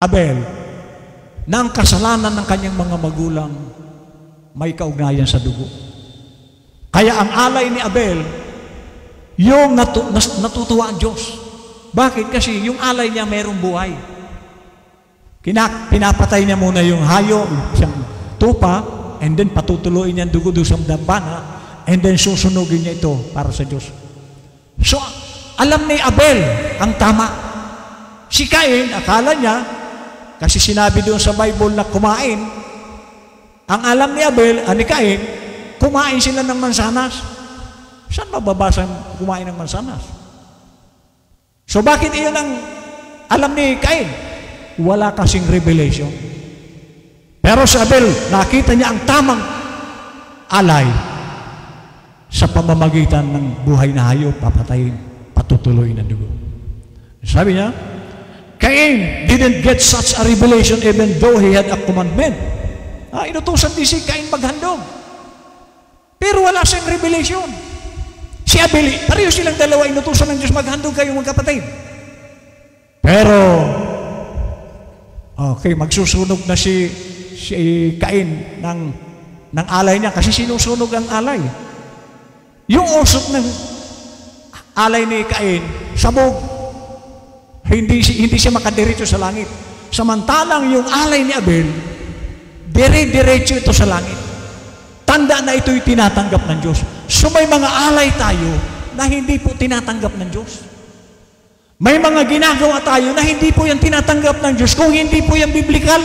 Abel na ang kasalanan ng kanyang mga magulang may kaugnayan sa dugo. Kaya ang alay ni Abel, yung natutuwa ang Diyos. Bakit? Kasi yung alay niya mayroong buhay. Pinapatay niya muna yung hayo, siyang tupa, and then patutuloy niya ang dugo doon sa dambana, and then susunugin niya ito para sa Diyos. So, alam ni Abel ang tama. Si Cain, akala niya, kasi sinabi doon sa Bible na kumain, ang alam ni Abel, ni Cain, kumain sila ng mansanas. Saan mababasa kumain ng mansanas? So bakit iyon ang alam ni Cain? Wala kasing revelation. Pero si Abel, nakita niya ang tamang alay sa pamamagitan ng buhay na hayop, papatayin, patutuloy na dugo. Sabi niya, Cain didn't get such a revelation even though he had a commandment. Inutusan din si Cain maghandog. Pero wala siyang revelation. Si Abel, pareho silang dalawa, inutusan ng Diyos maghandog kayo magkapatid. Pero, okay, magsusunog na si Cain ng alay niya kasi sinusunog ang alay. Yung usok ng alay ni Cain, sabog. Hindi siya makadiretso sa langit. Samantalang yung alay ni Abel, dire-diretso ito sa langit. Tanda na ito'y tinatanggap ng Diyos. So may mga alay tayo na hindi po tinatanggap ng Diyos. May mga ginagawa tayo na hindi po yan tinatanggap ng Diyos kung hindi po yan biblical.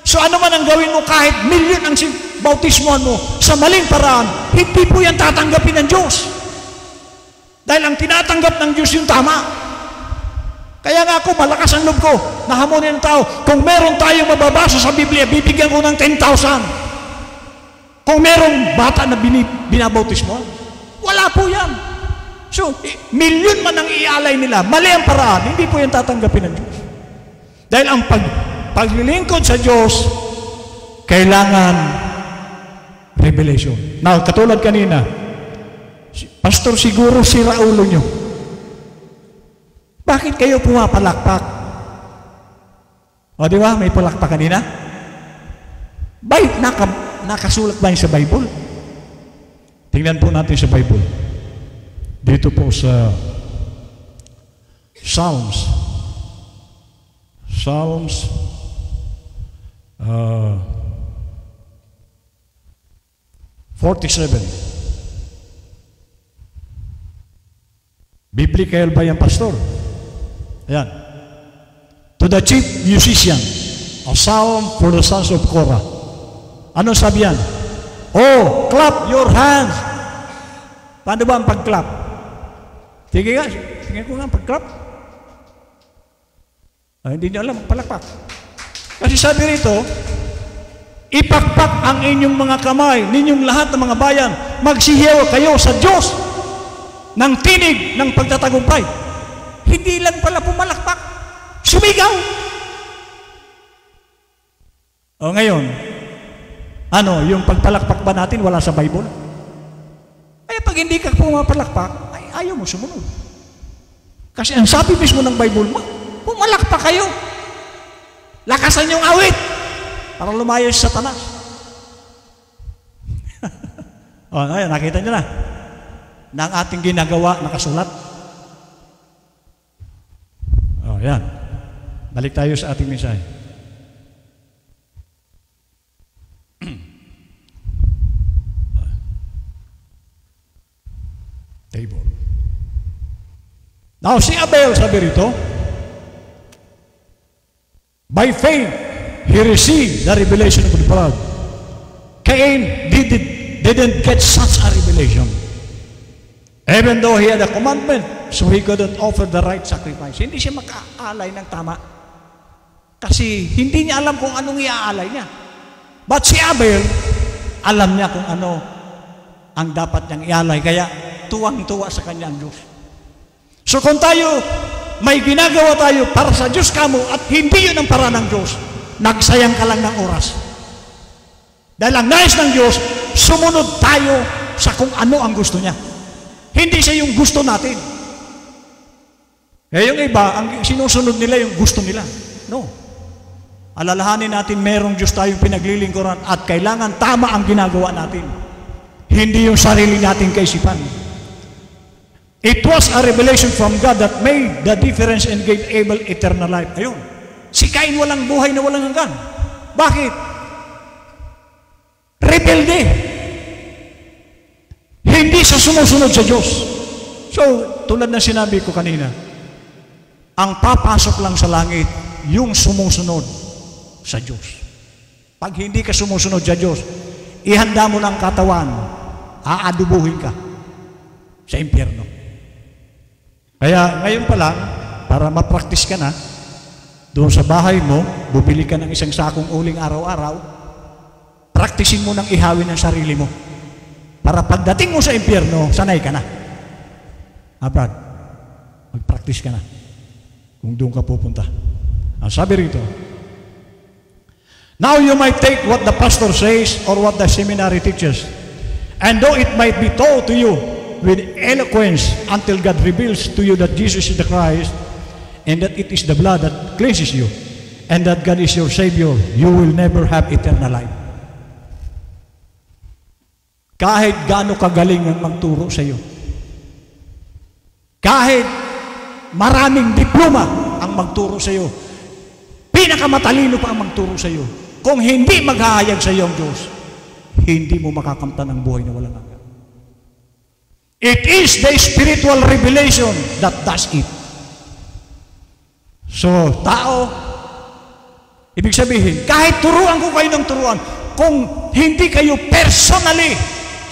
So ano man ang gawin mo, kahit milyon ang bautismoan mo sa maling paraan, hindi po yan tatanggapin ng Diyos. Dahil ang tinatanggap ng Diyos yung tama. Kaya nga ako, malakas ang loob ko, nahamunin ng tao. Kung meron tayong mababasa sa Biblia, bibigyan ko ng 10,000. Kung merong bata na binabautismo, wala po yan. So, milyon man ang ialay nila, mali ang paraan, hindi po yan tatanggapin ng Diyos. Dahil ang paglilingkod sa Diyos, kailangan revelation. Now, katulad kanina, Pastor, siguro sira ulo nyo. Bakit kayo pumapalakpak? O, di ba? May palakpak kanina? Nakasulat ba yun sa Bible? Tingnan po natin sa Bible. Dito po sa Psalms 47. Biblical ba yan, Pastor? Ayan. To the chief musician, a psalm for the sons of Korah. Ano sabi yan? Oh, clap your hands. Paano ba ang pag-clap? Sige nga, sige ko nga pag-clap. Hindi nyo alam, palakpak. Kasi sabi rito, ipakpak ang inyong mga kamay, ninyong lahat ng mga bayan, magsihiyaw kayo sa Diyos ng tinig ng pagtatagumpay. Hindi lang pala pumalakpak, sumigaw. O ngayon, ano, yung pagpalakpak ba natin wala sa Bible? Eh pag hindi ka pumapalakpak, ay ayaw mo sumunod. Kasi ang sabi mismo ng Bible, pumalakpak kayo. Lakasan yung awit para lumayo sa Satanas. O, ngayon, nakita nyo na ang ating ginagawa nakasulat. O, yan. Balik tayo sa ating mensahe. Table. Now, si Abel, sabi rito, by faith, he received the revelation of the blood. Cain didn't get such a revelation. Even though he had a commandment, so he couldn't offer the right sacrifice. Hindi siya makaalay ng tama. Kasi hindi niya alam kung anong iaalay niya. But si Abel, alam niya kung ano ang dapat niyang ialay. Kaya tuwang-tuwa sa kanya ang Diyos. So kung tayo, may ginagawa tayo para sa Diyos kamo at hindi yun ang paraan ng Diyos, nagsayang ka lang ng oras. Dahil ang nais ng Diyos, sumunod tayo sa kung ano ang gusto niya. Hindi siya yung gusto natin. Kaya yung iba, ang sinusunod nila yung gusto nila. No. Alalahanin natin merong Diyos tayong pinaglilingkuran at kailangan tama ang ginagawa natin. Hindi yung sarili nating kaisipan. It was a revelation from God that made the difference and gave Abel eternal life. Ayun. Si Cain walang buhay na walang hanggan. Bakit? Rebelde. Hindi sa sumusunod sa Diyos. So, tulad na sinabi ko kanina, ang papasok lang sa langit, yung sumusunod sa Diyos. Pag hindi ka sumusunod sa Diyos, ihanda mo ng katawan, aadubuhin ka sa impyerno. Kaya ngayon pa lang, para ma-practice ka na, doon sa bahay mo, bubili ka ng isang sakong uling araw-araw, practicein mo ng ihawin ang sarili mo. Para pagdating mo sa impyerno, sanay ka na. Brad, mag-practice ka na kung doon ka pupunta. Ang sabi rito, now you might take what the pastor says or what the seminary teaches, and though it might be told to you with eloquence until God reveals to you that Jesus is the Christ and that it is the blood that cleanses you and that God is your Savior, you will never have eternal life. Kahit gaano kagaling ang magturo sa iyo, kahit maraming diploma ang magturo sa iyo, pinakamatalino pa ang magturo sa iyo, kung hindi maghahayag sa iyo ang Diyos, hindi mo makakamtan ang buhay na walang hanggan. It is the spiritual revelation that does it. So, tao, ibig sabihin, kahit turuan ko kayo ng turuan, kung hindi kayo personally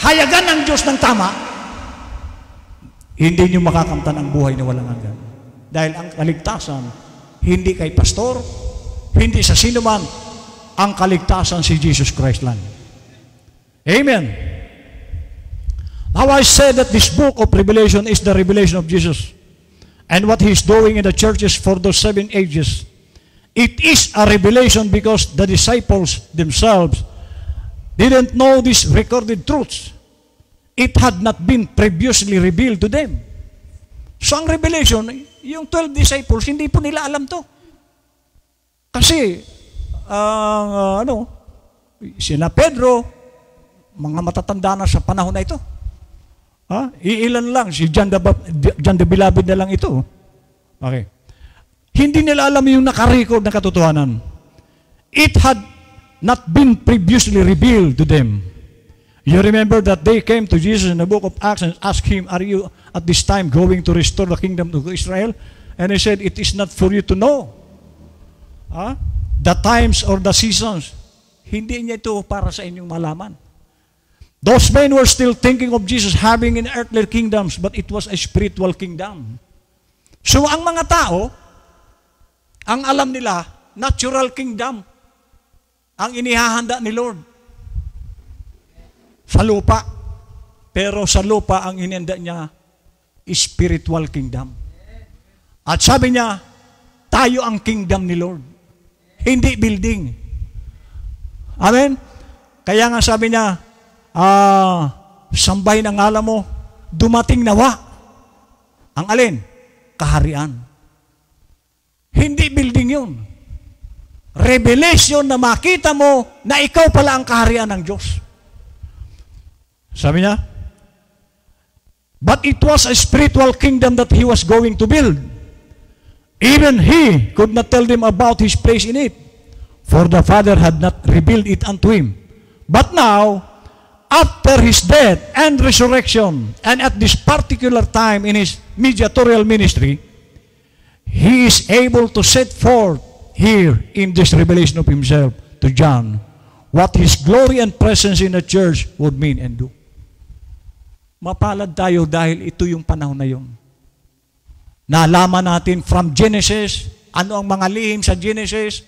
hayagan ng Diyos ng tama, hindi nyo makakamtan ang buhay na walang hanggan. Dahil ang kaligtasan, hindi kay pastor, hindi sa sino man, ang kaligtasan si Jesus Christ lang. Amen. Now I said that this book of Revelation is the revelation of Jesus and what He's doing in the churches for those 7 ages. It is a revelation because the disciples themselves didn't know these recorded truths. It had not been previously revealed to them. So ang revelation, yung 12 disciples, hindi po nila alam to. Kasi, sina Pedro, mga matatanda na sa panahon na ito. Iilan lang, si John the Beloved na lang ito. Okay. Hindi nila alam yung nakarecord na katotohanan. It had not been previously revealed to them. You remember that they came to Jesus in the book of Acts and asked him, are you at this time going to restore the kingdom to Israel? And he said, it is not for you to know the times or the seasons. Hindi niya ito para sa inyong malaman. Those men were still thinking of Jesus having in earthly kingdoms, but it was a spiritual kingdom. So ang mga tao, ang alam nila, natural kingdom, ang inihahanda ni Lord. Sa lupa. Pero sa lupa, ang inihanda niya, spiritual kingdom. At sabi niya, tayo ang kingdom ni Lord. Hindi building. Amen? Kaya nga sabi niya, sambahin ang ngalan mo, dumating nawa. Ang alin? Kaharian. Hindi building yun. Revelation na makita mo na ikaw pala ang kaharian ng Diyos. Sabi niya, but it was a spiritual kingdom that He was going to build. Even He could not tell them about His place in it, for the Father had not revealed it unto Him. But now, after His death and resurrection, and at this particular time in His mediatorial ministry, He is able to set forth here in this revelation of Himself to John what His glory and presence in the church would mean and do. Mapalad tayo dahil ito yung panahon na yun. Nalaman natin from Genesis, ano ang mga lihim sa Genesis,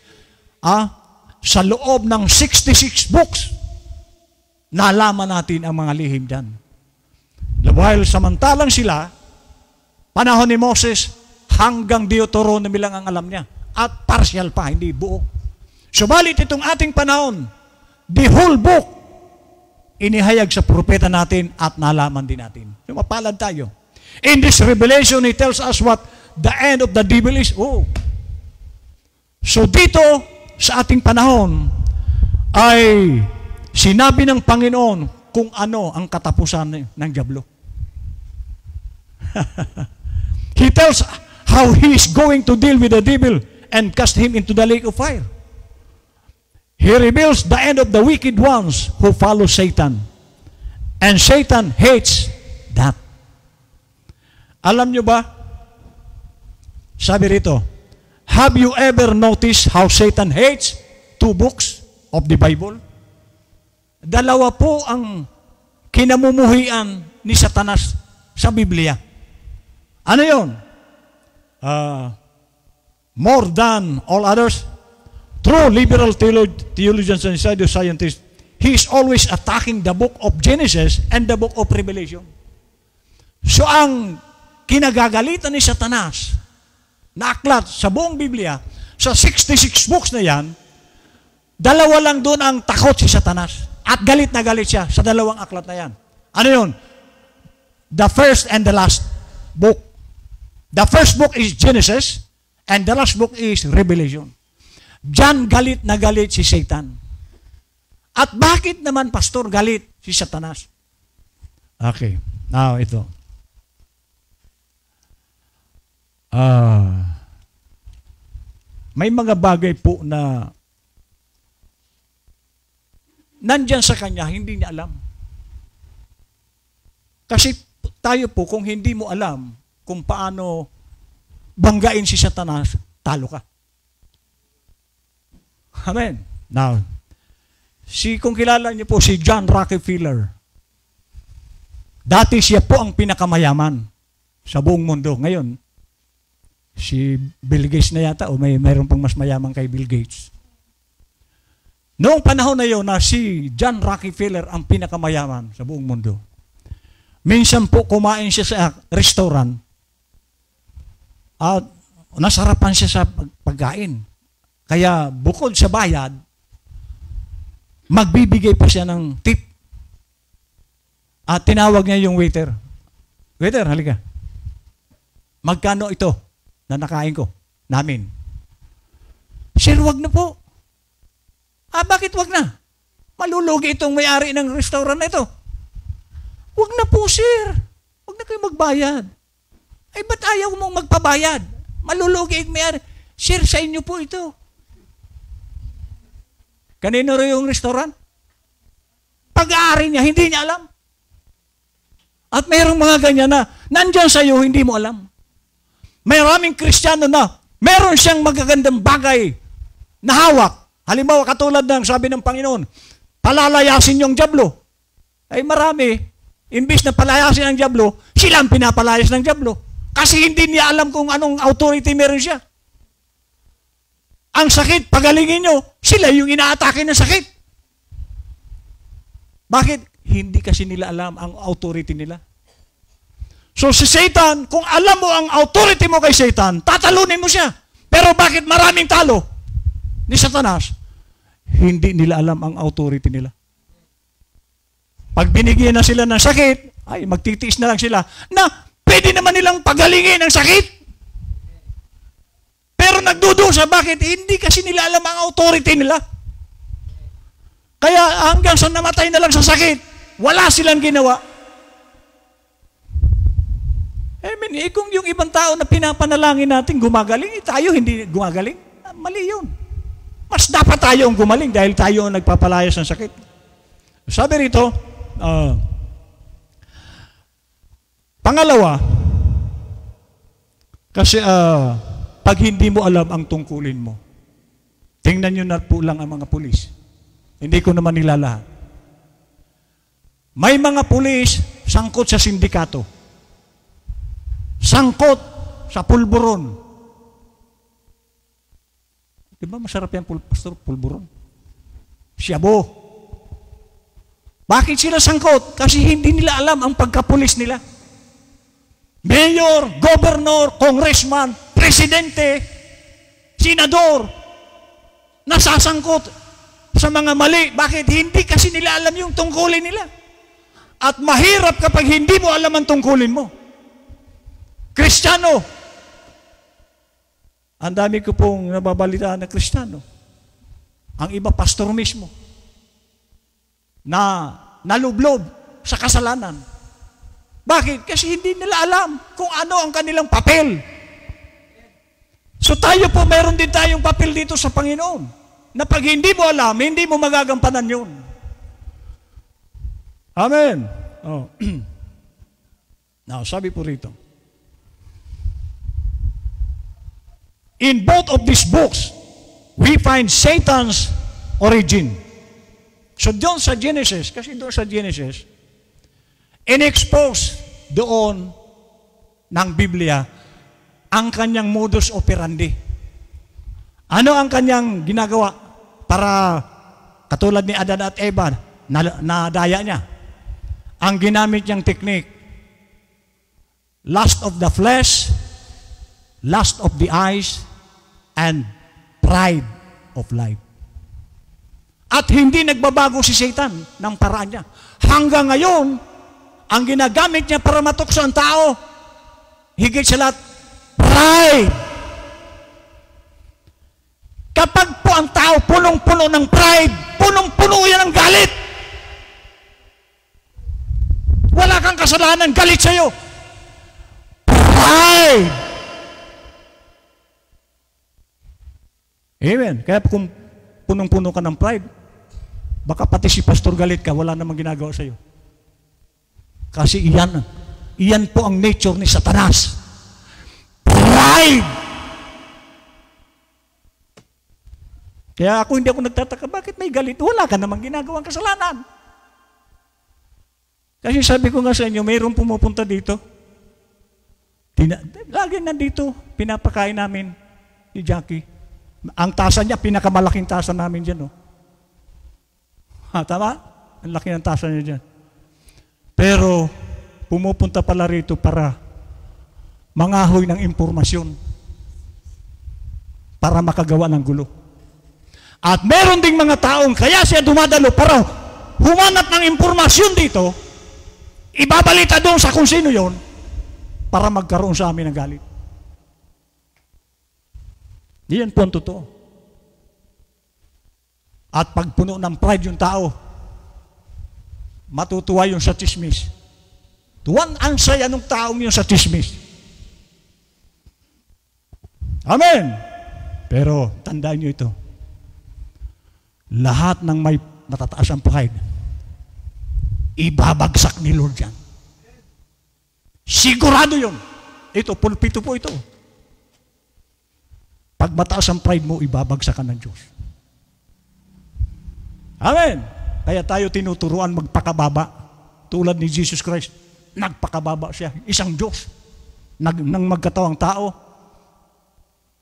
sa loob ng 66 books, nalaman natin ang mga lihim dyan. While samantalang sila, panahon ni Moses, hanggang Deuteronomy lang ang alam niya. At partial pa, hindi buo. Subalit itong ating panahon, the whole book, inihayag sa propeta natin at nalaman din natin. So, mapalad tayo. In this revelation, He tells us what the end of the devil is. So dito, sa ating panahon ay sinabi ng Panginoon kung ano ang katapusan ng dyablo. He tells how he is going to deal with the devil and cast him into the lake of fire. He reveals the end of the wicked ones who follow Satan. And Satan hates that. Alam nyo ba? Sabi rito, have you ever noticed how Satan hates 2 books of the Bible? Dalawa po ang kinamumuhian ni Satanas sa Biblia. Ano yun? More than all others, true liberal theologians and scientists, he is always attacking the book of Genesis and the book of Revelation. So ang kinagagalitan ni Satanas na aklat sa buong Biblia, sa 66 books na yan, dalawa lang doon ang takot si Satanas. At galit na galit siya sa dalawang aklat na yan. Ano yun? The first and the last book. The first book is Genesis and the last book is Revelation. Diyan galit na galit si Satan. At bakit naman, Pastor, galit si Satanas? Okay. Now, ito. May mga bagay po na nandyan sa kanya, hindi niya alam. Kasi tayo po, kung hindi mo alam kung paano banggain si Satanas, talo ka. Amen. Now, kung kilala niyo po si John Rockefeller, dati siya po ang pinakamayaman sa buong mundo. Ngayon, si Bill Gates na yata, o mayroon pang mas mayaman kay Bill Gates. Noong panahon na yun na si John Rockefeller ang pinakamayaman sa buong mundo, minsan po kumain siya sa restaurant at nasarapan siya sa pagkain. Kaya bukod sa bayad, magbibigay pa siya ng tip. At tinawag niya yung waiter. Waiter, halika. Magkano ito na nakain ko? Namin. Sir, wag na po. Bakit wag na? Malulugi itong may-ari ng restaurant na ito. Wag na po, sir. Wag na kayo magbayad. Ay, ba't ayaw mong magpabayad? Malulugi ang may-ari. Sir, sa inyo po ito. Kanino rin yung restaurant? Pag-aari niya, hindi niya alam. At mayroong mga ganyan na nandyan sa iyo, hindi mo alam. Maraming Kristiyano na meron siyang magagandang bagay na hawak. Halimbawa, katulad ng sabi ng Panginoon, palalayasin yung dyablo. Ay marami, imbis na palayasin ang dyablo, sila ang pinapalayas ng dyablo. Kasi hindi niya alam kung anong authority meron siya. Ang sakit, pagalingin nyo, sila yung inaatake ng sakit. Bakit? Hindi kasi nila alam ang authority nila. So si Satan, kung alam mo ang authority mo kay Satan, tatalunin mo siya. Pero bakit maraming talo ni Satanas? Hindi nila alam ang authority nila. Pag binigyan na sila ng sakit, ay magtitiis na lang sila na pwede naman nilang pagalingin ang sakit. Pero nagdudusa, bakit? Hindi kasi nila alam ang authority nila. Kaya hanggang sa namatay na lang sa sakit, wala silang ginawa. Kung yung ibang tao na pinapanalangin natin gumagaling, tayo hindi gumagaling, mali yun. Mas dapat tayo ang gumaling dahil tayo ang nagpapalayas ng sakit. Sabi rito, pangalawa, kasi pag hindi mo alam ang tungkulin mo, tingnan nyo na po lang ang mga pulis. Hindi ko naman nilalahat. May mga pulis sangkot sa sindikato. Sangkot sa pulburon. Di ba masarap yan, Pastor, pulburon? Shabu. Bakit sila sangkot? Kasi hindi nila alam ang pagkapulis nila. Mayor, governor, congressman, presidente, senador, nasasangkot sa mga mali. Bakit? Hindi kasi nila alam yung tungkulin nila. At mahirap kapag hindi mo alam ang tungkulin mo. Kristiyano. Ang dami ko pong nababalitaan na Kristiyano. Ang iba pastor mismo na nalublob sa kasalanan. Bakit? Kasi hindi nila alam kung ano ang kanilang papel. So tayo po, meron din tayong papel dito sa Panginoon na pag hindi mo alam, hindi mo magagampanan yun. Amen. Oh. Now, sabi po rito, in both of these books, we find Satan's origin. So doon sa Genesis, kasi doon sa Genesis, in-expose doon ng Biblia ang kanyang modus operandi. Ano ang kanyang ginagawa para katulad ni Adan at Eva, nadaya niya? Ang ginamit niyang technique, lust of the flesh, lust of the eyes, and pride of life. At hindi nagbabago si Satan ng paraan niya. Hanggang ngayon, ang ginagamit niya para matukso ang tao, higit sa lahat, pride. Kapag po ang tao punong-puno ng pride, punong-puno yan ng galit. Wala kang kasalanan, galit sa'yo. Pride. Amen. Kaya kung punong-puno ka ng pride, baka pati si pastor galit ka, wala namang ginagawa sa'yo. Kasi iyan po ang nature ni Satanas. Pride! Kaya hindi ako nagtataka, bakit may galit? Wala ka namang ginagawang kasalanan. Kasi sabi ko nga sa inyo, mayroong pumupunta dito. Lagi nandito, pinapakain namin ni Jackie. Ang tasa niya, pinakamalaking tasa namin dyan. Oh. Tama? Ang laki ng tasa niya dyan. Pero, pumupunta pala rito para mangahoy ng impormasyon para makagawa ng gulo. At meron ding mga taong kaya siya dumadalo para humanap ng impormasyon dito, ibabalita doon sa kung sino yon para magkaroon sa amin ng galit. Diyan po ang totoo. At pag puno ng pride yung tao, matutuwa yung sa chismis. Tuwan ang saya ng taong yung sa chismis. Amen. Pero tandaan nyo ito. Lahat ng may matataas ang pride, ibabagsak ni Lord yan. Sigurado yun. Ito, pulpito po ito. Pag mataas ang pride mo, ibabagsakan ng Diyos. Amen. Kaya tayo tinuturuan magpakababa. Tulad ni Jesus Christ, nagpakababa siya. Isang Diyos. Nang magkatawang tao.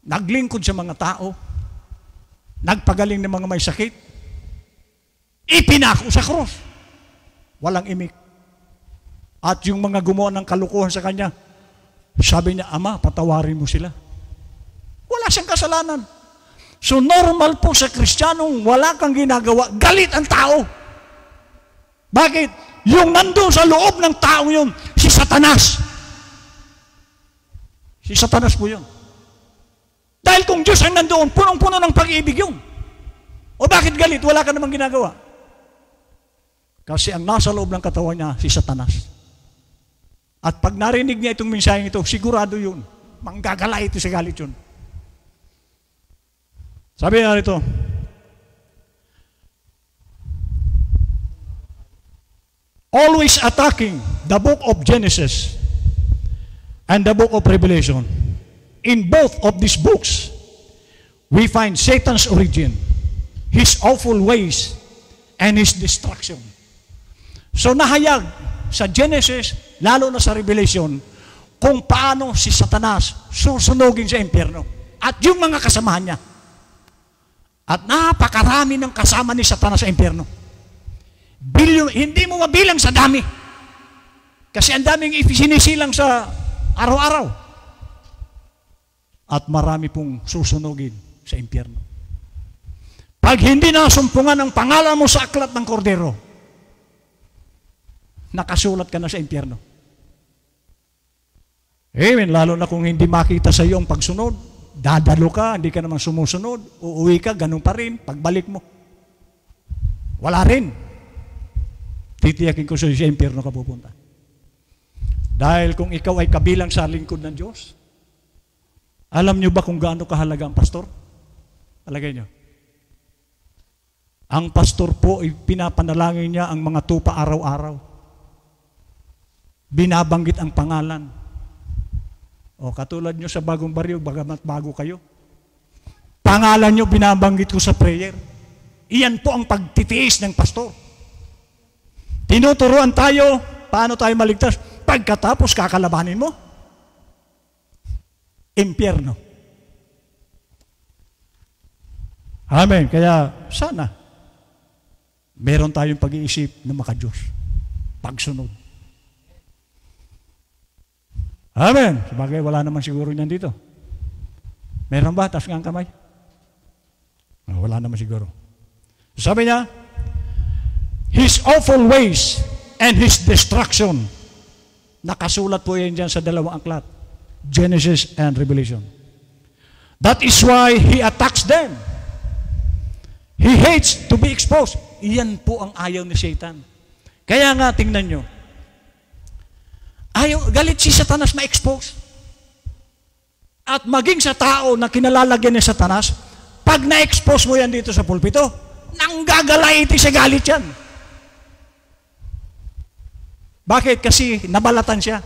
Naglingkod sa mga tao. Nagpagaling ng mga may sakit. Ipinako sa cross. Walang imik. At yung mga gumawa ng kalukuhan sa kanya, sabi niya, Ama, patawarin mo sila. Wala siyang kasalanan. So normal po sa Kristiyanong wala kang ginagawa, galit ang tao. Bakit? Yung nandun sa loob ng tao yun, si Satanas. Si Satanas po yun. Dahil kung Diyos ang nandoon, punong-puno ng pag-ibig yun. O bakit galit? Wala ka namang ginagawa. Kasi ang nasa loob ng katawan niya, si Satanas. At pag narinig niya itong mensaheng ito, sigurado yun. Manggagala ito sa galit yun. Sabi nga rito, always attacking the book of Genesis and the book of Revelation. In both of these books, we find Satan's origin, his awful ways, and his destruction. So nahayag sa Genesis, lalo na sa Revelation, kung paano si Satanas susunugin sa impyerno at yung mga kasamahan niya. At napakarami ng kasama ni Satanas sa impyerno. Hindi mo mabilang sa dami. Kasi ang daming sinisilang sa araw-araw. At marami pong susunugin sa impyerno. Pag hindi nasumpungan ang pangalan mo sa aklat ng kordero, nakasulat ka na sa impyerno. Amen. Lalo na kung hindi makita sa iyo ang pagsunod, Dadalo ka, hindi ka naman sumusunod, uuwi ka, ganun pa rin, pagbalik mo. Wala rin. Titiyakin ko sa impyerno ka pupunta. Dahil kung ikaw ay kabilang sa lingkod ng Diyos, alam nyo ba kung gaano kahalaga ang pastor? Palagay nyo. Ang pastor po, pinapanalangin niya ang mga tupa araw-araw. Binabanggit ang pangalan. O katulad nyo sa bagong baryo, bagamat bago kayo. Pangalan nyo binabanggit ko sa prayer. Iyan po ang pagtitiis ng pastor. Tinuturuan tayo, paano tayo maligtas? Pagkatapos kakalabanin mo, impyerno. Amen. Kaya sana, meron tayong pag-iisip na maka-Diyos. Pagsunod. Amen. Sabagay, wala naman siguro niyan dito. Meron ba? Taas nga ang kamay. Wala naman siguro. Sabi niya, His awful ways and His destruction. Nakasulat po yan dyan sa dalawang aklat. Genesis and Revelation. That is why He attacks them. He hates to be exposed. Iyan po ang ayaw ni Satan. Kaya nga, tingnan nyo. Galit si Satanas ma-expose. At maging sa tao na kinalalagyan ni Satanas, pag na-expose mo yan dito sa pulpito, nanggagalaiti sa galit yan. Bakit? Kasi nabalatan siya.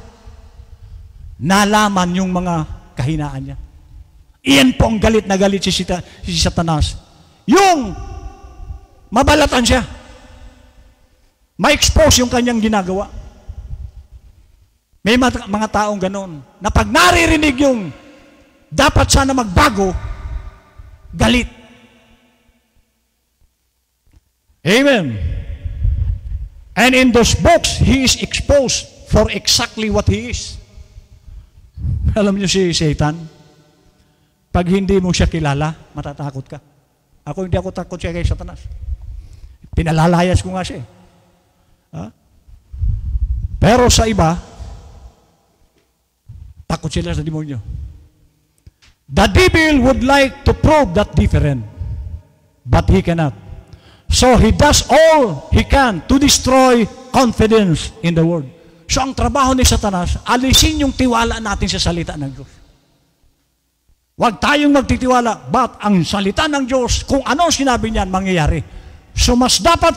Nalaman yung mga kahinaan niya. Iyan po ang galit na galit si Satanas. Yung mabalatan siya. Ma-expose yung kanyang ginagawa. May mga taong ganon, na pag naririnig yung dapat sana magbago, galit. Amen. And in those books, he is exposed for exactly what he is. Alam niyo si Satan, pag hindi mo siya kilala, matatakot ka. Ako hindi ako takot siya kay Satanas. Pinalalayas ko nga siya. Ha? Pero sa iba, takot sila sa demonyo. The devil would like to prove that different, but he cannot. So he does all he can to destroy confidence in the word. So ang trabaho ni Satanas, alisin yung tiwala natin sa salita ng Diyos. Huwag tayong magtitiwala, but ang salita ng Diyos, kung ano sinabi niyan, mangyayari. So mas dapat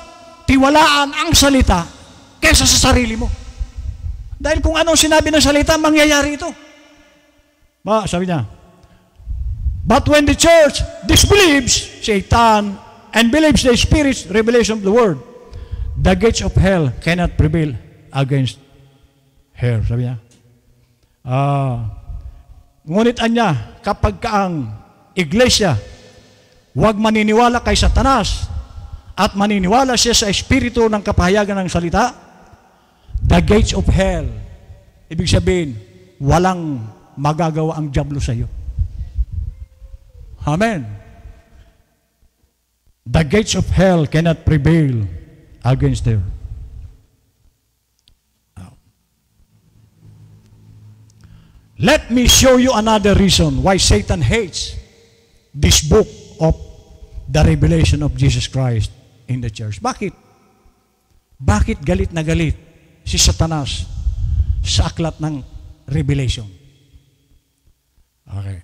tiwalaan ang salita kaysa sa sarili mo. Dahil kung anong sinabi ng salita, mangyayari ito. Sabi niya, but when the church disbelieves Satan and believes the Spirit's revelation of the word, the gates of hell cannot prevail against her. Sabi niya. Ngunit anya, kapag ang iglesia huwag maniniwala kay Satanas at maniniwala siya sa espiritu ng kapahayagan ng salita, the gates of hell, ibig sabihin, walang magagawa ang diablo sa iyo. Amen. The gates of hell cannot prevail against her. Let me show you another reason why Satan hates this book of the revelation of Jesus Christ in the church. Bakit? Bakit galit na galit si Satanas sa aklat ng Revelation? Okay.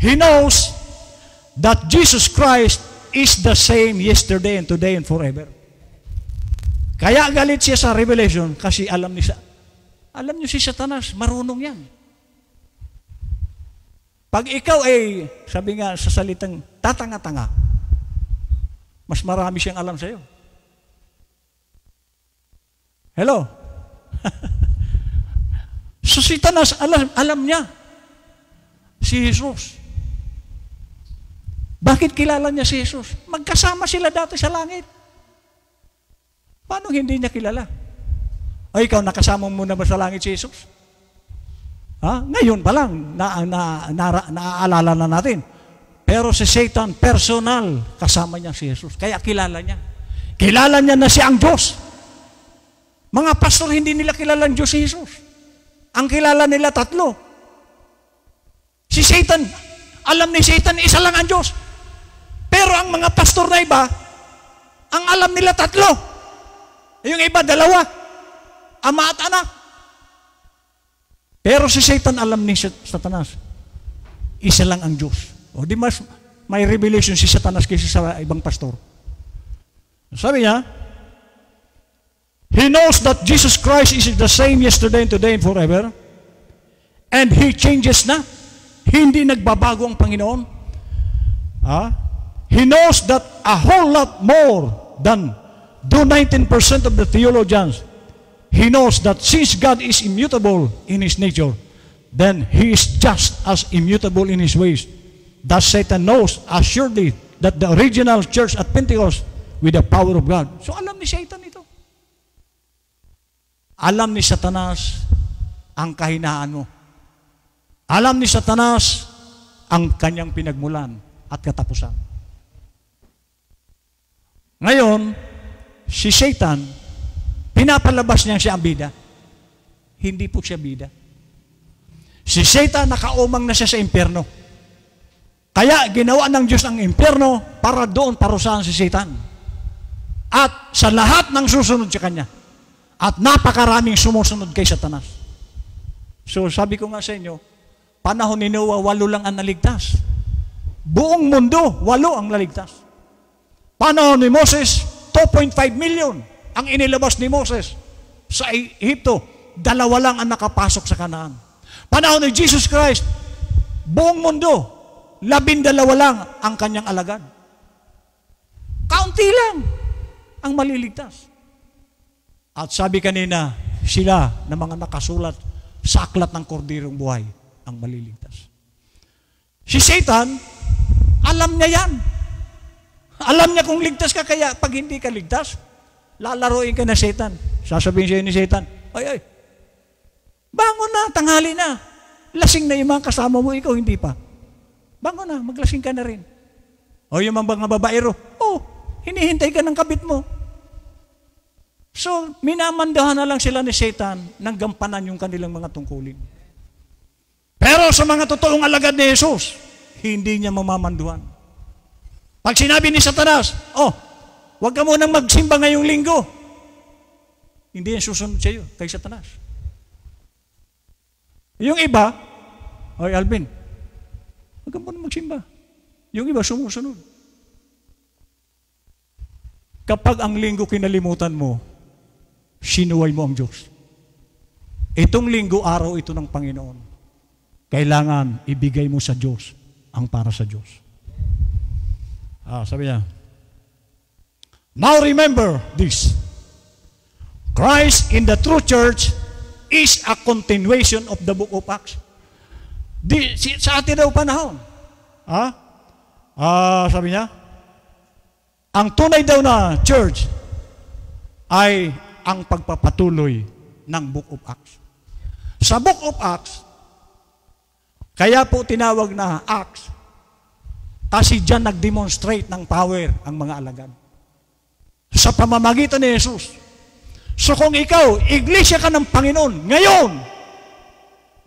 He knows that Jesus Christ is the same yesterday and today and forever. Kaya galit siya sa Revelation kasi alam niyo si Satanas, marunong yan. Pag ikaw ay, sabi nga sa salitang tatanga-tanga, mas marami siyang alam sa iyo. Hello? So si Satanas, alam niya si Jesus. Bakit kilala niya si Jesus? Magkasama sila dati sa langit. Paano hindi niya kilala? O ikaw, nakasama mo na ba sa langit si Jesus? Ha? Ngayon pa lang, naaalala na natin. Pero si Satan, personal, kasama niya si Jesus. Kaya kilala niya. Kilala niya na siya ang Diyos. Mga pastor, hindi nila kilala ang Diyos si Jesus. Ang kilala nila tatlo. Si Satan, Alam ni Satan, isa lang ang Diyos. Pero ang mga pastor na iba, ang alam nila tatlo. Yung iba, dalawa. Ama at anak. Pero si Satan, alam ni Satanas, isa lang ang Diyos. O di mas may revelation si Satanas kaysa sa ibang pastor. Sabi niya, he knows that Jesus Christ is the same yesterday and today and forever. And He changes na. Hindi nagbabago ang Panginoon. He knows that a whole lot more than do 19% of the theologians. He knows that since God is immutable in His nature, then He is just as immutable in His ways. Thus Satan knows assuredly that the original church at Pentecost with the power of God. So alam ni Satan ito. Alam ni Satanas ang kahinaan mo. Alam ni Satanas ang kanyang pinagmulan at katapusan. Ngayon, si Satan, pinapalabas niya siya ang bida. Hindi po siya bida. Si Satan, nakaumang na siya sa impyerno. Kaya ginawa ng Diyos ang impyerno para doon parusahan si Satan. At sa lahat ng susunod sa kanya. At napakaraming sumusunod kay Satanas. So sabi ko nga sa inyo, panahon ni Noah, 8 lang ang naligtas. Buong mundo, 8 ang naligtas. Panahon ni Moses, 2.5 million ang inilabas ni Moses sa Egypto. 2 lang ang nakapasok sa Kanaan. Panahon ni Jesus Christ, buong mundo, 12 lang ang kanyang alagad. Kaunti lang ang maliligtas. At sabi kanina, sila na mga nakasulat sa aklat ng kordirong buhay ang maliligtas. Si Satan, alam niya yan. Alam niya kung ligtas ka, kaya pag hindi ka ligtas, lalaroin ka na Satan. Sasabihin sa'yo ni Satan, ay, bangon na, tanghali na. Lasing na yung mga kasama mo, ikaw hindi pa. Bangon na, maglasing ka na rin. O yung mga babaero, hinihintay ka ng kabit mo. So, minamandahan na lang sila ni Satan nang gampanan yung kanilang mga tungkulin. Pero sa mga totoong alagad ni Jesus, hindi niya mamamanduhan. Pag sinabi ni Satanas, huwag ka munang magsimba ngayong linggo, hindi yan susunod sa iyo, kay Satanas. Yung iba, Alvin, huwag ka munang magsimba. Yung iba sumusunod. Kapag ang linggo kinalimutan mo, sinuway mo ang Diyos. Itong linggo, araw ito ng Panginoon. Kailangan ibigay mo sa Diyos ang para sa Diyos. Sabi niya, now remember this. Christ in the true church is a continuation of the book of Acts. Sa atin daw panahon. Sabi niya, ang tunay daw na church ay ang pagpapatuloy ng Book of Acts. Sa Book of Acts, kaya po tinawag na Acts, kasi dyan nag-demonstrate ng power ang mga alagad. Sa pamamagitan ni Jesus. So kung ikaw, iglesia ka ng Panginoon, ngayon,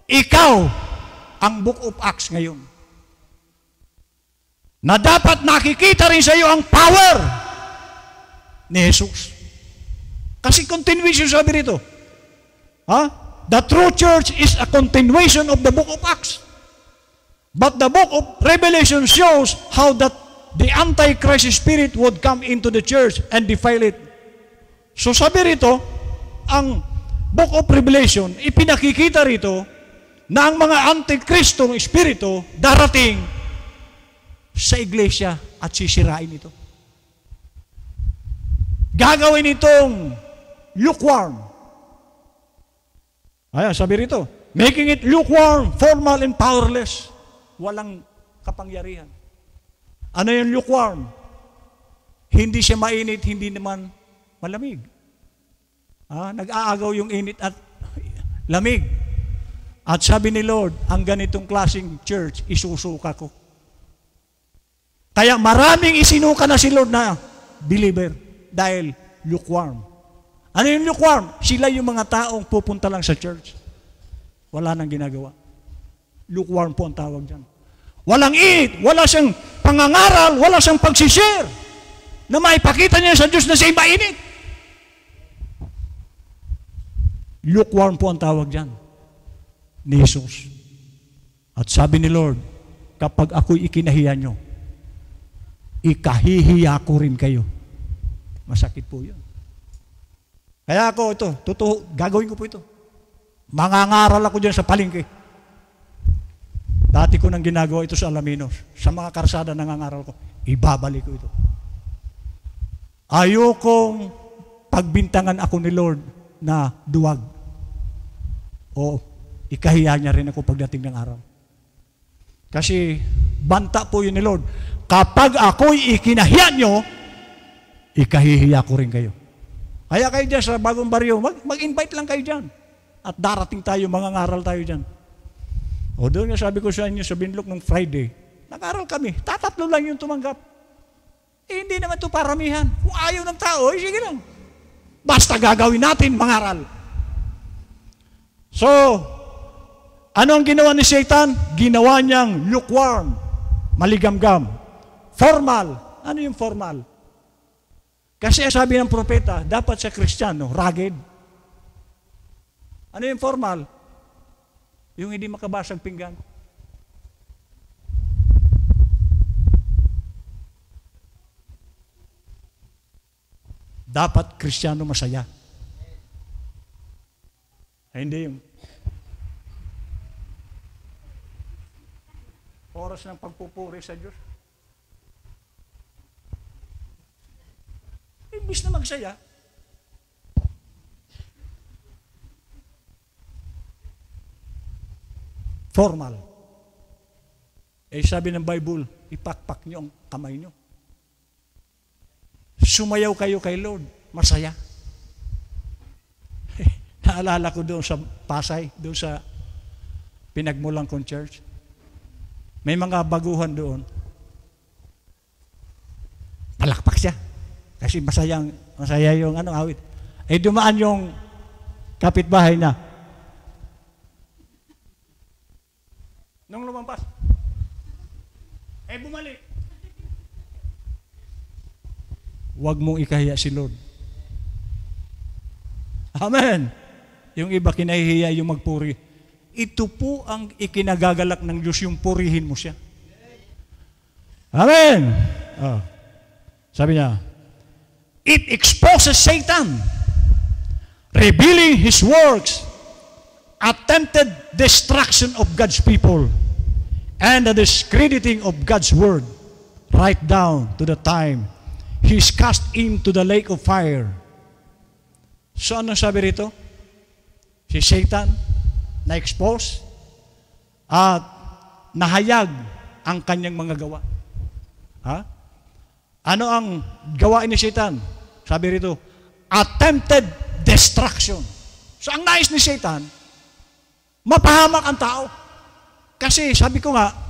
ikaw ang Book of Acts ngayon. Na dapat nakikita rin sa iyo ang power ni Jesus. Kasi continuation sabi rito. The true church is a continuation of the book of Acts. But the book of Revelation shows how that the Antichrist spirit would come into the church and defile it. So sabi rito, ang book of Revelation, ipinakikita rito na ang mga Antichristong espiritu darating sa iglesia at sisirain ito. Gagawin itong lukewarm. Ayan, sabi rito, making it lukewarm, formal, and powerless. Walang kapangyarihan. Ano yung lukewarm? Hindi siya mainit, hindi naman malamig. Nag-aagaw yung init at lamig. At sabi ni Lord, ang ganitong klaseng church, isusuka ko. Kaya maraming isinuka na si Lord na believer dahil lukewarm. Ano yung lukewarm? Sila yung mga taong pupunta lang sa church. Wala nang ginagawa. Lukewarm po ang tawag dyan. Walang init, wala siyang pangangaral, wala siyang pagsishare na maipakita niya sa Diyos na siya'y mainit. Lukewarm po ang tawag dyan ni Jesus. At sabi ni Lord, kapag ako'y ikinahiya nyo, ikahihiya ko rin kayo. Masakit po yun. Kaya ako ito, totoo, gagawin ko po ito. Mangangaral ako dyan sa palengke. Dati ko nang ginagawa ito sa Alaminos. Sa mga karsada nangangaral ko, ibabalik ko ito. Ayokong pagbintangan ako ni Lord na duwag. O ikahiya niya rin ako pagdating ng araw. Kasi banta po yun ni Lord. Kapag ako'y ikinahiya nyo, ikahihiya ko rin kayo. Kaya kayo dyan sa bagong baryo, mag-invite lang kayo dyan. At darating tayo, mangangaral tayo dyan. O doon nga sabi ko sa inyo sa Binlok nung Friday, nag-aral kami, tatatlo lang yung tumanggap. Hindi naman ito paramihan. Kung ayaw ng tao, sige lang. Basta gagawin natin, mangaral. So, ano ang ginawa ni Satan? Ginawa niyang lukewarm, maligamgam, formal. Ano yung formal? Kasi sabi ng propeta, dapat sa Kristiyano, rugged. Ano yung formal? Yung hindi makabasag pinggan. Dapat Kristiyano masaya. Hindi yung oras ng pagpupuri sa Diyos. Imbis na magsaya, formal. Eh sabi ng Bible, ipakpak nyo ang kamay nyo. Sumayaw kayo kay Lord, masaya. Naalala ko doon sa Pasay, doon sa pinagmulang kong church. May mga baguhan doon. Palakpak siya. Kasi masaya yung awit. Eh dumaan yung kapitbahay na. Nung lumampas, bumalik. Huwag mong ikahiya si Lord. Amen. Yung iba kinahihiya yung magpuri. Ito po ang ikinagagalak ng Diyos, yung purihin mo siya. Amen. Oh. Sabi niya, it exposes Satan, revealing his works, attempted destruction of God's people, and the discrediting of God's word, right down to the time he's cast into the lake of fire. So anong sabi rito? Si Satan na-expose at nahayag ang kanyang mga gawa. Ha? Ano ang gawain ni Satan? Sabi rito, attempted destruction. So ang nais ni Satan, mapahamak ang tao. Kasi sabi ko nga,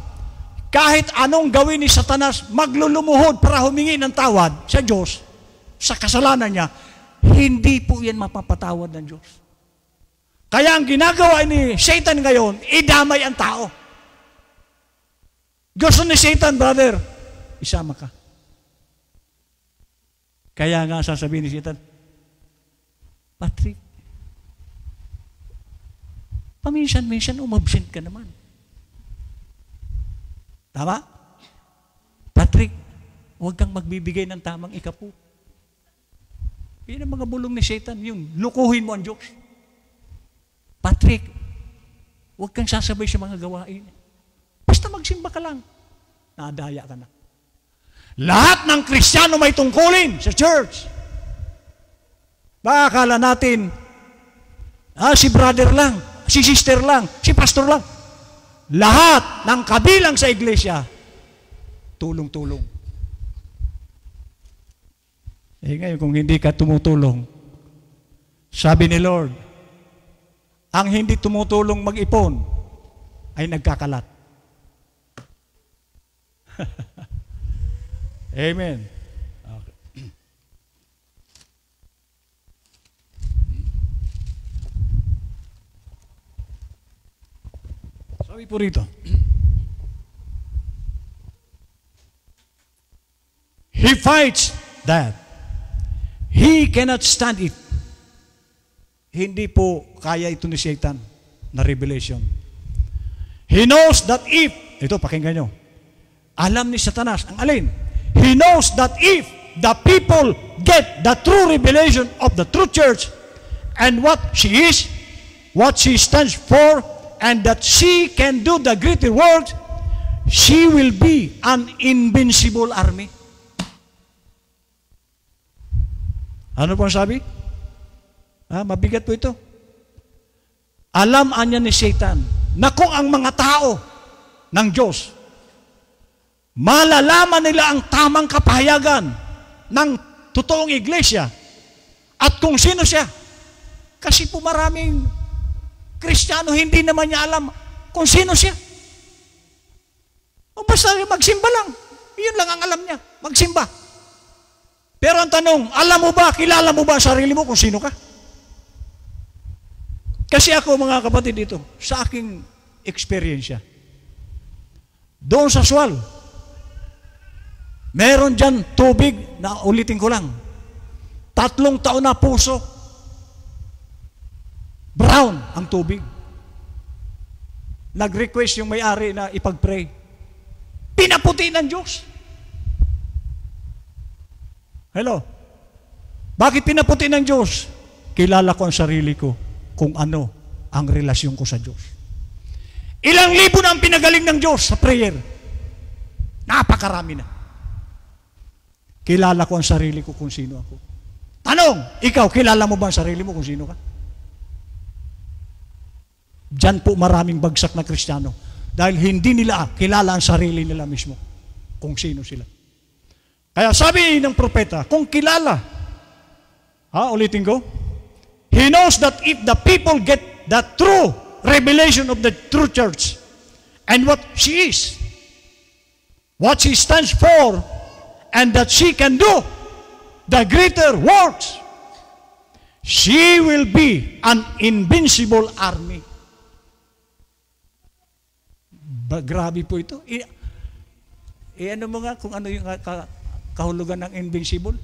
kahit anong gawin ni Satanas, maglulumuhod para humingi ng tawad sa Diyos, sa kasalanan niya, hindi po yan mapapatawad ng Diyos. Kaya ang ginagawa ni Satan ngayon, idamay ang tao. Gusto ni Satan, brother, isama ka. Kaya nga sasabihin ni Satan, Patrick, paminsan-minsan umabsent ka naman. Tama? Patrick, huwag kang magbibigay ng tamang ikapu. Yan ang mga bulong ni Satan, yung lukuhin mo ang Diyos. Patrick, huwag kang sasabay sa mga gawain. Basta magsimba ka lang. Nadaya ka na. Lahat ng Kristiyano may tungkulin sa church. Baka akala natin, si brother lang, si sister lang, si pastor lang. Lahat ng kabilang sa iglesia, tulong-tulong. Ngayon, kung hindi ka tumutulong, sabi ni Lord, ang hindi tumutulong mag-ipon ay nagkakalat. Amen. Okay. Sabi po rito, He fights that. He cannot stand it. Hindi po kaya ito ni Satan na revelation. He knows that if, ito pakinggan nyo, alam ni Satanas, ang alin? He knows that if the people get the true revelation of the true church and what she is, what she stands for, and that she can do the greater works, she will be an invincible army. Ano po ang sabi? Mabigat po ito. Alam anya ni Satan na kung ang mga tao ng Diyos malalaman nila ang tamang kapahayagan ng totoong iglesia at kung sino siya. Kasi po maraming Kristiyano hindi naman niya alam kung sino siya. O basta magsimba lang. Iyon lang ang alam niya. Magsimba. Pero ang tanong, alam mo ba, kilala mo ba ang sarili mo kung sino ka? Kasi ako, mga kapatid dito, sa aking experience, doon sa Sual, meron dyan tubig, na ulitin ko lang, 3 taon na puso, brown ang tubig. Nag-request yung may-ari na ipag-pray. Pinaputi ng Diyos. Hello? Bakit pinaputi ng Diyos? Kilala ko ang sarili ko kung ano ang relasyon ko sa Diyos. Ilang libo na ang pinagaling ng Diyos sa prayer. Napakarami na. Kilala ko ang sarili ko kung sino ako. Tanong, ikaw, kilala mo ba ang sarili mo kung sino ka? Diyan po maraming bagsak na Kristiyano. Dahil hindi nila kilala ang sarili nila mismo kung sino sila. Kaya sabi ng propeta, kung kilala, ulitin ko, he knows that if the people get the true revelation of the true church and what she is, what she stands for, and that she can do the greater works, she will be an invincible army. Grabe po ito. Ano mo nga kung ano yung kahulugan ng invincible?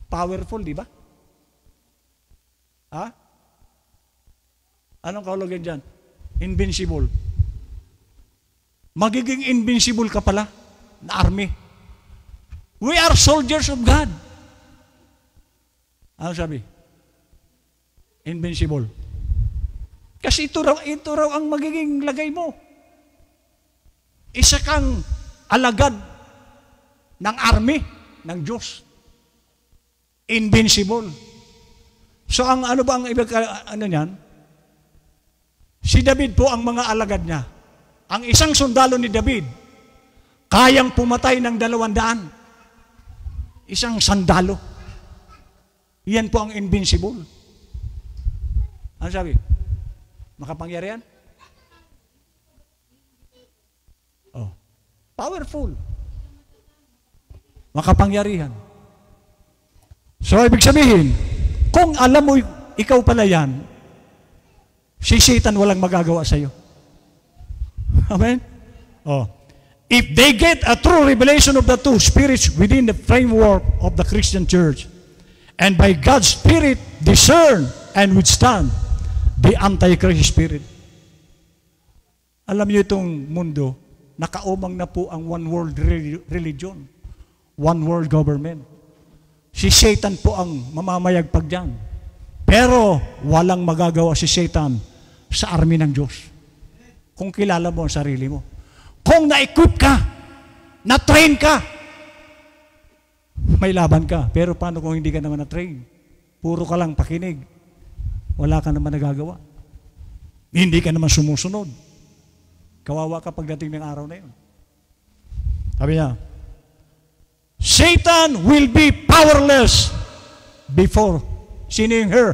Powerful, di ba? Anong kahulugan dyan? Invincible. Magiging invincible ka pala na army. We are soldiers of God. Ano sabi? Invincible. Kasi ito raw ang magiging lagay mo. Isa kang alagad ng army ng Diyos. Invincible. So ang ano ba ang ibig niyan? Si David po ang mga alagad niya. Ang isang sundalo ni David, kayang pumatay ng 200. Isang sandalo. Yan po ang invincible. Ano sabi? Makapangyarihan? Powerful. Makapangyarihan. So, ibig sabihin, kung alam mo, ikaw pala yan, si Satan walang magagawa sa iyo. Amen? If they get a true revelation of the two spirits within the framework of the Christian church, and by God's Spirit discern and withstand the Antichrist spirit. Alam niyo itong mundo, nakaumang na po ang one world religion, one world government. Si Satan po ang mamamayagpag dyan. Pero walang magagawa si Satan sa army ng Diyos. Kung kilala mo ang sarili mo. Kung na-equip ka, na-train ka, may laban ka. Pero paano kung hindi ka naman na-train? Puro ka lang pakinig. Wala ka naman nagagawa. Hindi ka naman sumusunod. Kawawa ka pagdating ng araw na yun. Sabi niya, Satan will be powerless before, sining her,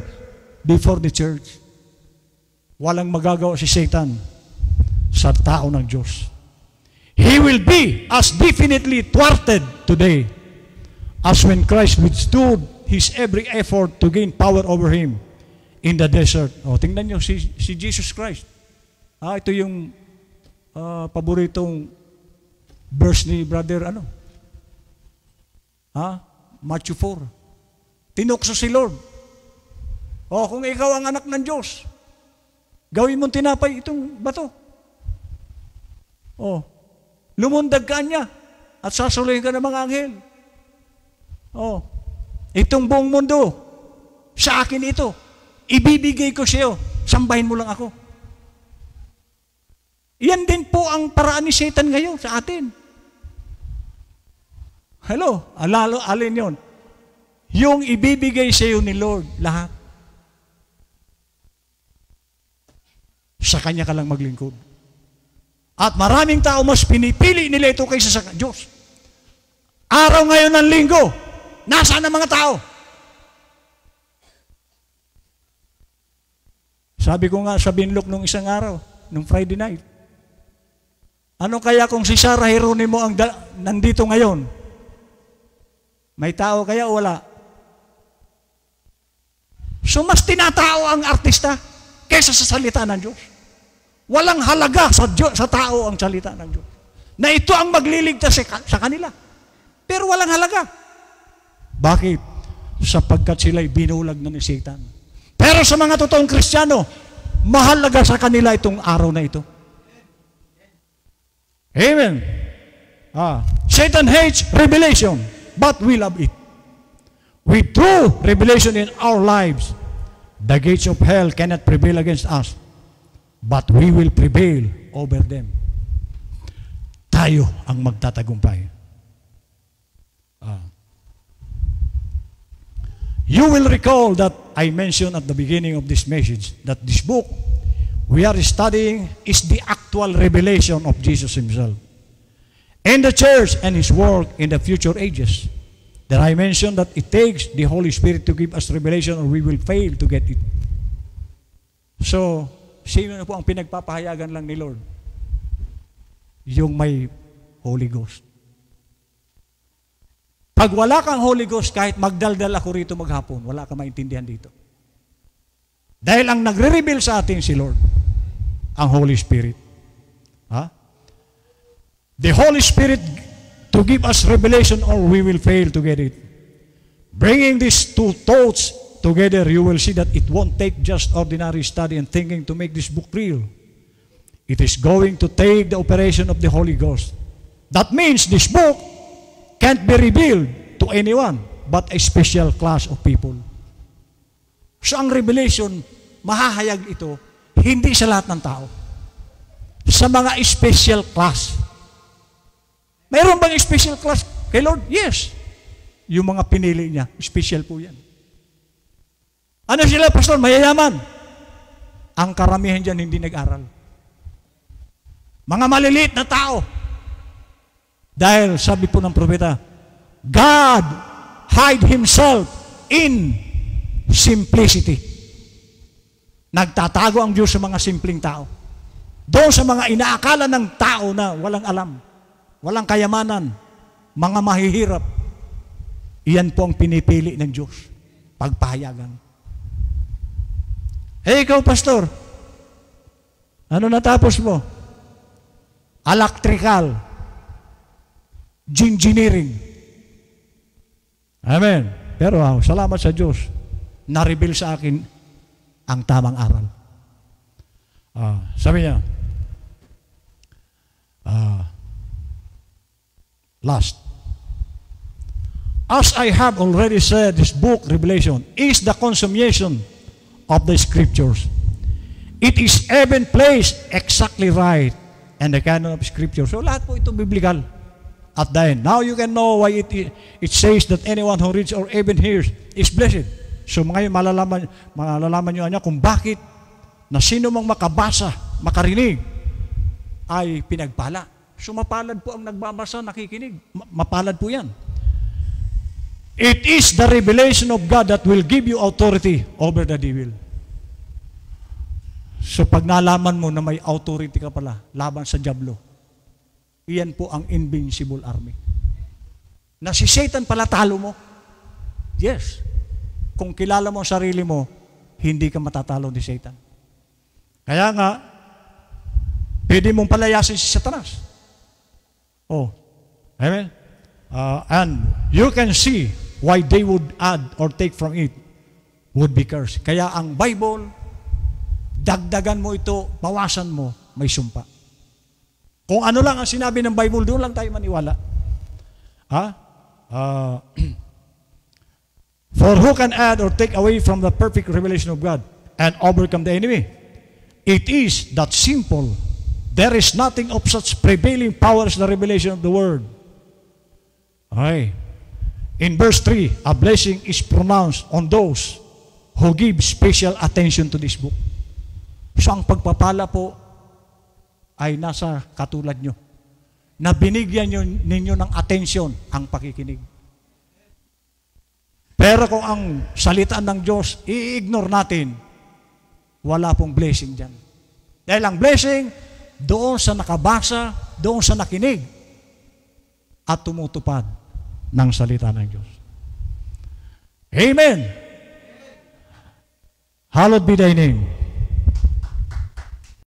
before the church. Walang magagawa si Satan sa tao ng Diyos. He will be as definitely thwarted today as when Christ withstood his every effort to gain power over him in the desert. Tingnan nyo si Jesus Christ. Ito yung paboritong verse ni brother Matthew 4. Tinukso si Lord. Kung ikaw ang anak ng Diyos, gawin mong tinapay itong bato. Lumundag ka niya at sasuloy ka ng mga anghel. Itong buong mundo, sa akin ito, ibibigay ko sa iyo, sambahin mo lang ako. Yan din po ang paraan ni Satan ngayon sa atin. Hello, alin yon? Yung ibibigay sa iyo ni Lord, lahat. Sa Kanya ka lang maglingkod. At maraming tao mas pinipili nila ito kaysa sa Diyos. Araw ngayon ng linggo, nasaan ang mga tao? Sabi ko nga sa Binlock nung isang araw, nung Friday night, ano kaya kung si Sarah Geronimo ang nandito ngayon? May tao kaya o wala? So mas tinatao ang artista kaysa sa salita ng Diyos. Walang halaga sa tao ang salita ng Diyos. Na ito ang magliligtas sa kanila. Pero walang halaga. Bakit? Sapagkat sila'y binulag na ni Satan. Pero sa mga totoong Kristiyano, mahalaga sa kanila itong araw na ito. Amen. Satan hates revelation, but we love it. With true revelation in our lives, the gates of hell cannot prevail against us, but we will prevail over them. Tayo ang magtatagumpay. You will recall that I mentioned at the beginning of this message that this book we are studying is the actual revelation of Jesus Himself and the church and His work in the future ages. That I mentioned that it takes the Holy Spirit to give us revelation or we will fail to get it. So, sino na po ang pinagpapahayagan lang ni Lord? Yung may Holy Ghost. Pag wala kang Holy Ghost, kahit magdaldal ako rito maghapon, wala kang maintindihan dito. Dahil ang nagre-reveal sa atin si Lord, ang Holy Spirit. The Holy Spirit to give us revelation or we will fail to get it. Bringing these two thoughts together, you will see that it won't take just ordinary study and thinking to make this book real. It is going to take the operation of the Holy Ghost. That means this book can't be revealed to anyone but a special class of people. So ang revelation, mahahayag ito, hindi sa lahat ng tao. Sa mga special class. Mayroon bang special class kay Lord? Yes. Yung mga pinili niya, special po yan. Ano sila, pastor? Mayayaman. Ang karamihan dyan hindi nag-aral. Mga maliliit na tao. Dahil sabi po ng propeta, God hide Himself in simplicity. Nagtatago ang Diyos sa mga simpleng tao. Doon sa mga inaakala ng tao na walang alam, walang kayamanan, mga mahihirap, iyan po ang pinipili ng Diyos. Pagpahayagan. Hey, ikaw, pastor, ano natapos mo? Electrical. Engineering. Amen. Pero salamat sa Diyos, na-reveal sa akin ang tamang aral. Sabi niya, last. As I have already said, this book, Revelation, is the consummation of the Scriptures. It is even placed exactly right in the canon of Scripture. So lahat po ito biblical. At then, now you can know why it says that anyone who reads or even hears is blessed. So ngayon malalaman nyo niya kung bakit na sino mang makabasa, makarinig, ay pinagpala. So mapalad po ang nagbabasa, nakikinig. Mapalad po yan. It is the revelation of God that will give you authority over the devil. So pag nalaman mo na may authority ka pala laban sa diablo, iyan po ang invincible army. Na si Satan pala talo mo. Yes. Kung kilala mo ang sarili mo, hindi ka matatalo ni Satan. Kaya nga, pwede mong palayasin si Satanas. Amen? And you can see why they would add or take from it would be cursed. Kaya ang Bible, dagdagan mo ito, bawasan mo, may sumpa. Kung ano lang ang sinabi ng Bible, doon lang tayo maniwala. For who can add or take away from the perfect revelation of God and overcome the enemy? It is that simple. There is nothing of such prevailing power as the revelation of the Word. Okay. In verse 3, a blessing is pronounced on those who give special attention to this book. So ang pagpapala po ay nasa katulad nyo, na binigyan ninyo ng atensyon ang pakikinig. Pero kung ang salita ng Diyos, i-ignore natin, wala pong blessing dyan. Dahil ang blessing, doon sa nakabasa, doon sa nakinig, at tumutupad ng salita ng Diyos. Amen! Hallowed be thy name.